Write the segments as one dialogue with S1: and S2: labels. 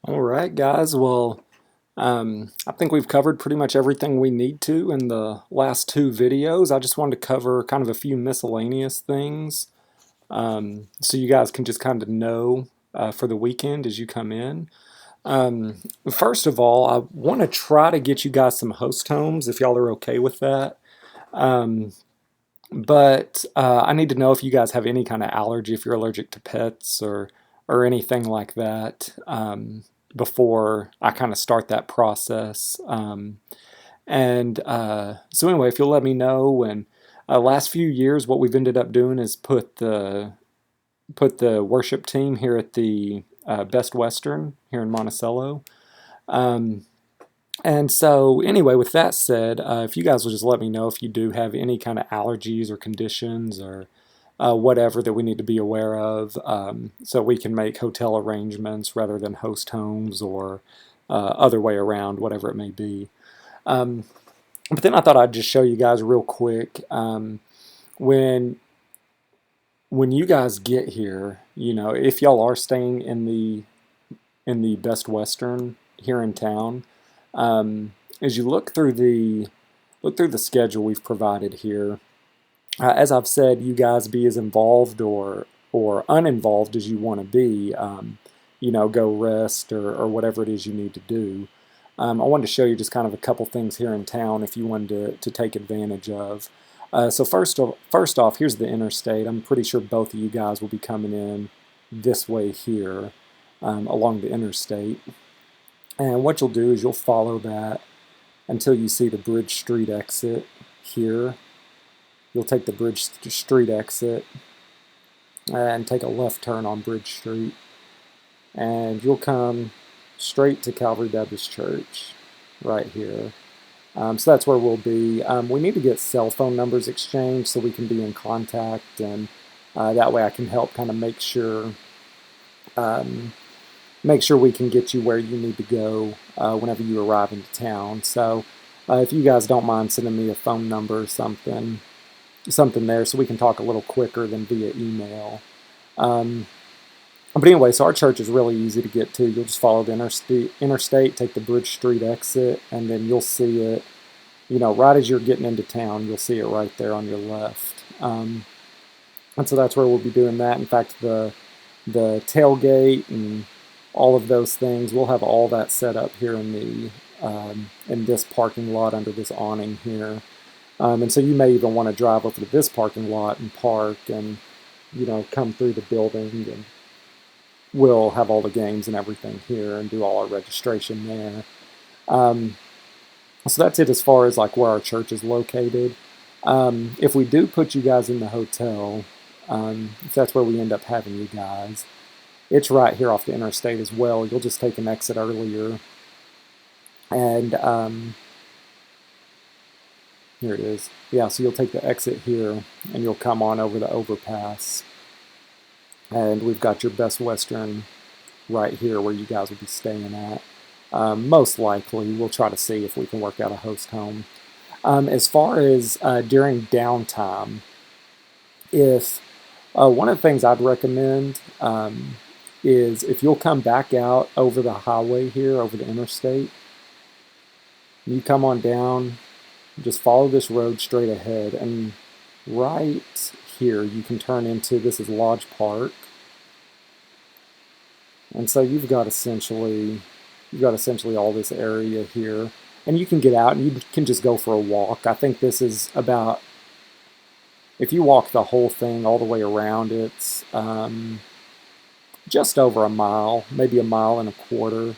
S1: All right, guys. Well, I think we've covered pretty much everything we need to in the last two videos. I just wanted to cover kind of a few miscellaneous things so you guys can just kind of know for the weekend as you come in. Um, First of all, I want to try to get you guys some host homes if y'all are okay with that. Um, but I need to know if you guys have any kind of allergy, if you're allergic to pets or anything like that, before I kind of start that process. And so anyway, if you'll let me know. And last few years, what we've ended up doing is put the worship team here at the Best Western here in Monticello. Um, and so, anyway, with that said, if you guys will just let me know if you do have any kind of allergies or conditions or whatever that we need to be aware of, so we can make hotel arrangements rather than host homes or other way around, whatever it may be. Um, but then I thought I'd just show you guys real quick, when when you guys get here, if y'all are staying in the Best Western here in town, as you look through the schedule we've provided here, as I've said, you guys be as involved or uninvolved as you want to be. Go rest or whatever it is you need to do. I wanted to show you just kind of a couple things here in town if you wanted to take advantage of. So first off, here's the interstate. I'm pretty sure both of you guys will be coming in this way here, along the interstate. And what you'll do is you'll follow that until you see the Bridge Street exit here. You'll take the Bridge Street exit and take a left turn on Bridge Street, and you'll come straight to Calvary Baptist Church right here. So that's where we'll be. We need to get cell phone numbers exchanged so we can be in contact, and that way I can help kind of make sure we can get you where you need to go whenever you arrive into town. So if you guys don't mind sending me a phone number or something there so we can talk a little quicker than via email. But anyway, so our church is really easy to get to. You'll just follow the interstate, take the Bridge Street exit, and then you'll see it, right as you're getting into town, you'll see it right there on your left. And so that's where we'll be doing that. In fact, the tailgate and all of those things, we'll have all that set up here in this parking lot under this awning here. And so you may even want to drive over to this parking lot and park and, come through the building, and we'll have all the games and everything here and do all our registration there. So that's it as far as like where our church is located. If we do put you guys in the hotel, if that's where we end up having you guys, it's right here off the interstate as well. You'll just take an exit earlier, and here it is. Yeah, so you'll take the exit here, and you'll come on over the overpass. And we've got your Best Western right here where you guys will be staying at. Most likely, we'll try to see if we can work out a host home. As far as during downtime, if one of the things I'd recommend is if you'll come back out over the highway here, over the interstate, you come on down, just follow this road straight ahead, and right here you can turn into, this is Lodge Park. And so you've got essentially all this area here, and you can get out and you can just go for a walk. I think this is about, if you walk the whole thing all the way around, it's just over a mile, maybe a mile and a quarter.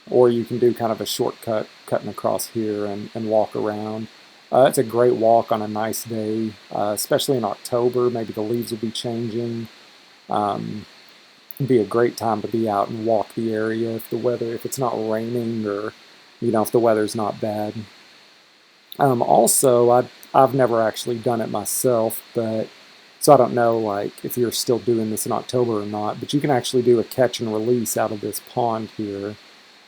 S1: Or you can do kind of a shortcut cutting across here and walk around. It's a great walk on a nice day, especially in October. Maybe the leaves will be changing. It'd be a great time to be out and walk the area if it's not raining, or if the weather's not bad. Also, I've never actually done it myself, but so I don't know like if you're still doing this in October or not. But you can actually do a catch and release out of this pond here.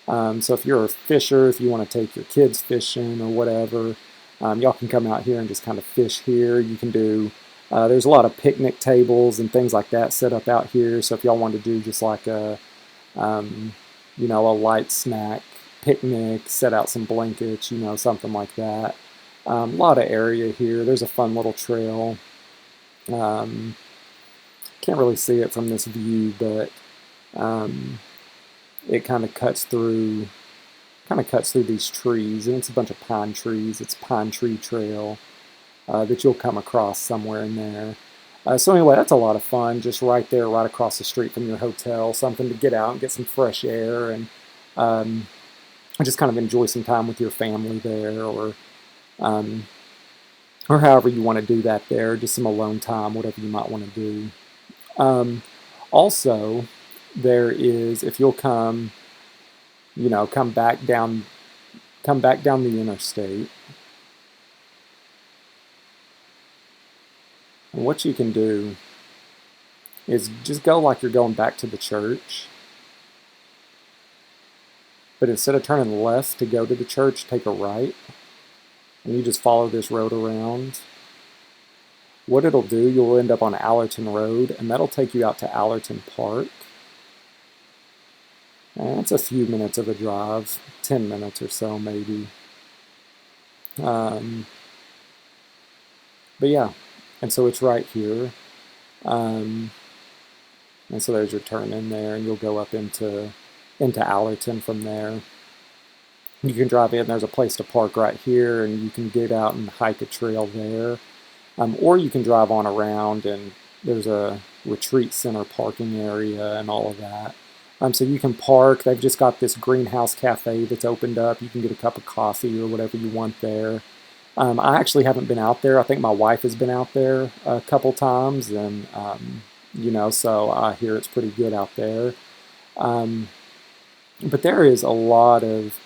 S1: So if you're a fisher, if you want to take your kids fishing or whatever, y'all can come out here and just kind of fish here. You can do There's a lot of picnic tables and things like that set up out here. So if y'all want to do just like a, um, a light snack picnic, set out some blankets, something like that. A lot of area here. There's a fun little trail. Um, can't really see it from this view, but um, it kind of cuts through these trees, and it's a bunch of pine trees. It's Pine Tree Trail that you'll come across somewhere in there. So anyway, that's a lot of fun, just right there, right across the street from your hotel. Something to get out and get some fresh air, and um, just kind of enjoy some time with your family there, um, or however you want to do that there. Just some alone time, whatever you might want to do. Um, Also, there is, if you'll come, come back down, the interstate. And what you can do is just go like you're going back to the church. But instead of turning left to go to the church, take a right. And you just follow this road around. What it'll do, you'll end up on Allerton Road, and that'll take you out to Allerton Park. And it's a few minutes of a drive, 10 minutes or so maybe. But yeah, and so it's right here. And so there's your turn in there, and you'll go up into Allerton from there. You can drive in. There's a place to park right here, and you can get out and hike a trail there. Or you can drive on around, and there's a retreat center parking area and all of that. So you can park. They've just got this greenhouse cafe that's opened up. You can get a cup of coffee or whatever you want there. I actually haven't been out there. I think my wife has been out there a couple times, and so I hear it's pretty good out there. But there is a lot of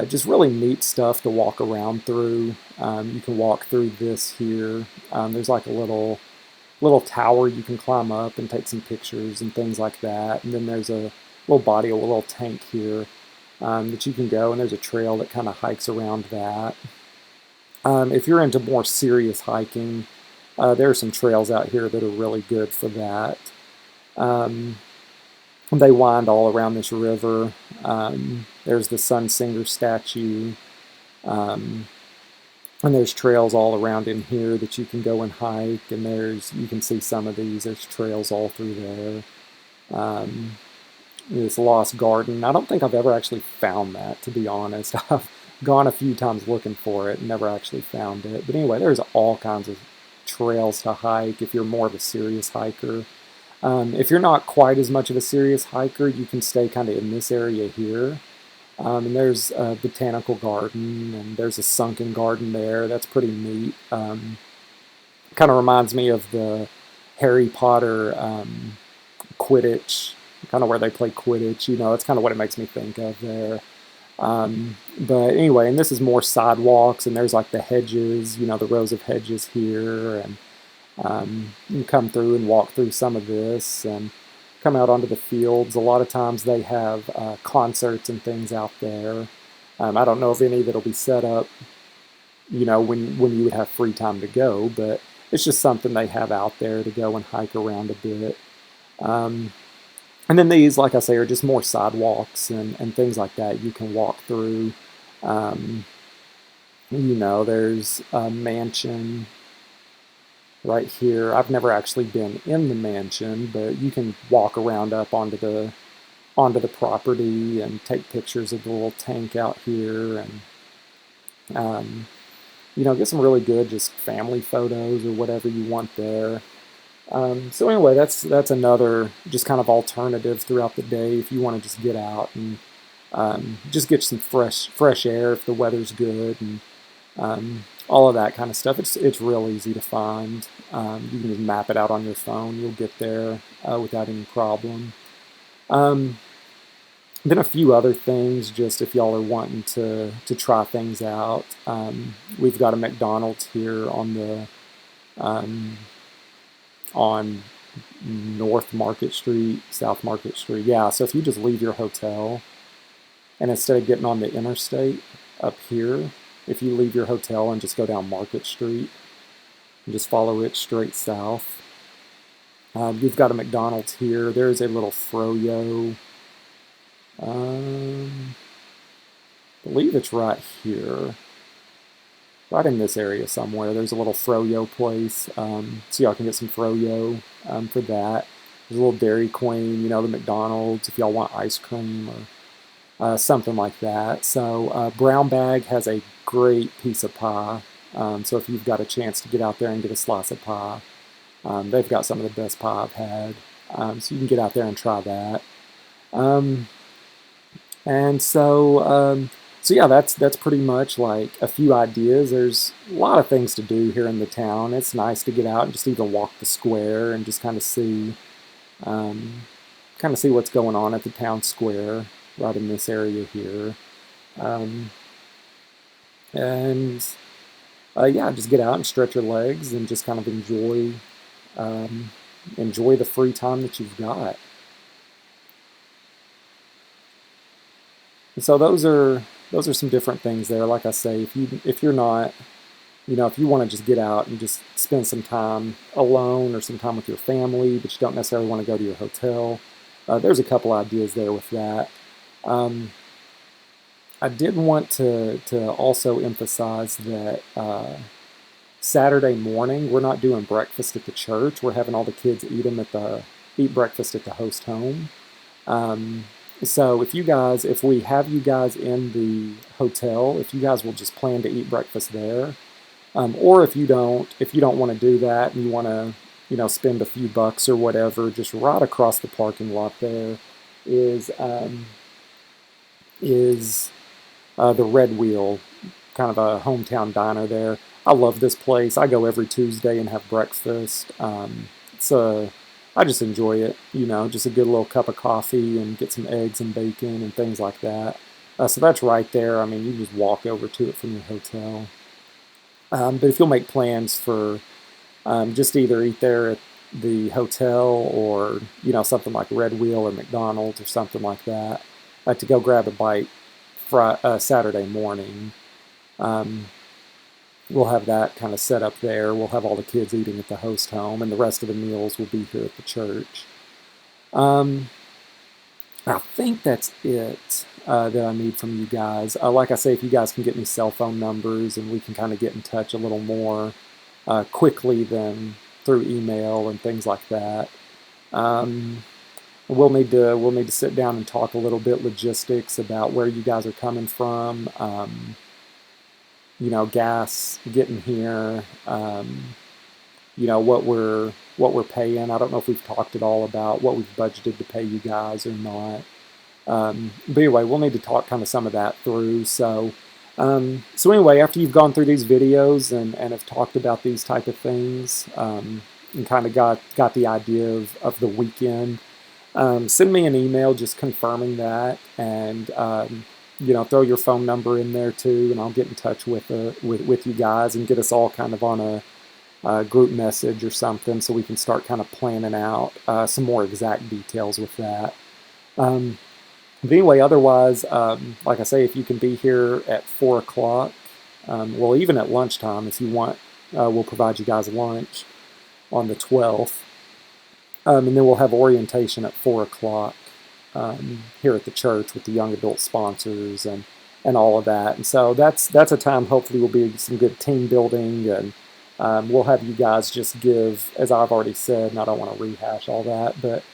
S1: just really neat stuff to walk around through. You can walk through this here. There's like a little tower you can climb up and take some pictures and things like that. And then there's a little body, a little tank here that you can go, and there's a trail that kind of hikes around that. If you're into more serious hiking, there are some trails out here that are really good for that. They wind all around this river. There's the Sun Singer statue. And there's trails all around in here that you can go and hike. And you can see some of these. There's trails all through there. This Lost Garden. I don't think I've ever actually found that, to be honest. I've gone a few times looking for it and never actually found it. But anyway, there's all kinds of trails to hike if you're more of a serious hiker. If you're not quite as much of a serious hiker, you can stay kind of in this area here. And there's a botanical garden, and there's a sunken garden there. That's pretty neat. Kind of reminds me of the Harry Potter Quidditch, kind of where they play Quidditch. That's kind of what it makes me think of there. But anyway, and this is more sidewalks, and there's like the hedges, the rows of hedges here, and you can come through and walk through some of this and come out onto the fields. A lot of times they have concerts and things out there. I don't know of any that'll be set up, when you would have free time to go, but it's just something they have out there to go and hike around a bit. And then these, like I say, are just more sidewalks and things like that you can walk through. There's a mansion right here. I've never actually been in the mansion, but you can walk around up onto the property and take pictures of the little tank out here, and get some really good just family photos or whatever you want there. So anyway, that's another just kind of alternative throughout the day if you want to just get out and just get some fresh air if the weather's good, and all of that kind of stuff. It's real easy to find. You can just map it out on your phone. You'll get there without any problem. Then a few other things, just if y'all are wanting to try things out. We've got a McDonald's here on North Market Street, South Market Street. Yeah, so if you just leave your hotel, and instead of getting on the interstate up here, if you leave your hotel and just go down Market Street, and just follow it straight south. You've got a McDonald's here. There's a little froyo. I believe it's right here. Right in this area somewhere. There's a little froyo place. So y'all can get some froyo for that. There's a little Dairy Queen, the McDonald's if y'all want ice cream or something like that. So Brown Bag has a great piece of pie. So if you've got a chance to get out there and get a slice of pie, they've got some of the best pie I've had. So you can get out there and try that. So yeah, that's pretty much like a few ideas. There's a lot of things to do here in the town. It's nice to get out and just even walk the square and just kind of see what's going on at the town square right in this area here. Yeah, just get out and stretch your legs and just kind of enjoy the free time that you've got. And so those are some different things there. Like I say, if you're not, if you want to just get out and just spend some time alone or some time with your family, but you don't necessarily want to go to your hotel, there's a couple ideas there with that. I did want to also emphasize that Saturday morning we're not doing breakfast at the church. We're having all the kids eat breakfast at the host home. So if we have you guys in the hotel, if you guys will just plan to eat breakfast there, or if you don't want to do that and you want to, spend a few bucks or whatever, just right across the parking lot there is the Red Wheel, kind of a hometown diner there. I love this place. I go every Tuesday and have breakfast. I just enjoy it, just a good little cup of coffee and get some eggs and bacon and things like that. So that's right there. I mean, you just walk over to it from your hotel. But if you'll make plans for just either eat there at the hotel or, something like Red Wheel or McDonald's or something like that, to go grab a bite Saturday morning. We'll have that kind of set up there. We'll have all the kids eating at the host home, and the rest of the meals will be here at the church. I think that's it that I need from you guys. Like I say, if you guys can get me cell phone numbers and we can kind of get in touch a little more quickly than through email and things like that. We'll need to sit down and talk a little bit logistics about where you guys are coming from. Gas getting here, what we're paying. I don't know if we've talked at all about what we've budgeted to pay you guys or not. But anyway, we'll need to talk kind of some of that through. So anyway, after you've gone through these videos and have talked about these type of things, and kind of got the idea of the weekend, send me an email just confirming that, and throw your phone number in there too, and I'll get in touch with you guys and get us all kind of on a group message or something, so we can start kind of planning out some more exact details with that. But anyway, otherwise, like I say, if you can be here at 4 o'clock, well, even at lunchtime, if you want, we'll provide you guys lunch on the 12th, and then we'll have orientation at 4 o'clock. Here at the church with the young adult sponsors and all of that. And so that's a time hopefully will be some good team building, and we'll have you guys just give, as I've already said, and I don't want to rehash all that, but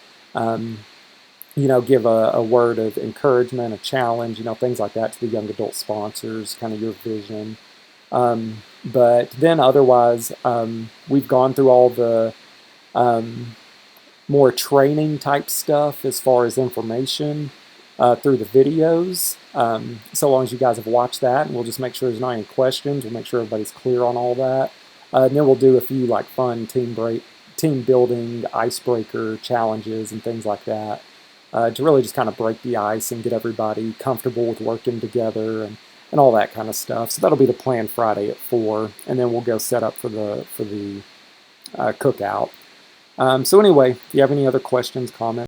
S1: give a word of encouragement, a challenge, things like that to the young adult sponsors, kind of your vision. But then otherwise, we've gone through all the more training type stuff as far as information through the videos. So long as you guys have watched that, and we'll just make sure there's not any questions. We'll make sure everybody's clear on all that. And then we'll do a few like fun team building, icebreaker challenges and things like that to really just kind of break the ice and get everybody comfortable with working together and all that kind of stuff. So that'll be the plan Friday at 4, and then we'll go set up for the cookout. So anyway, if you have any other questions, comments,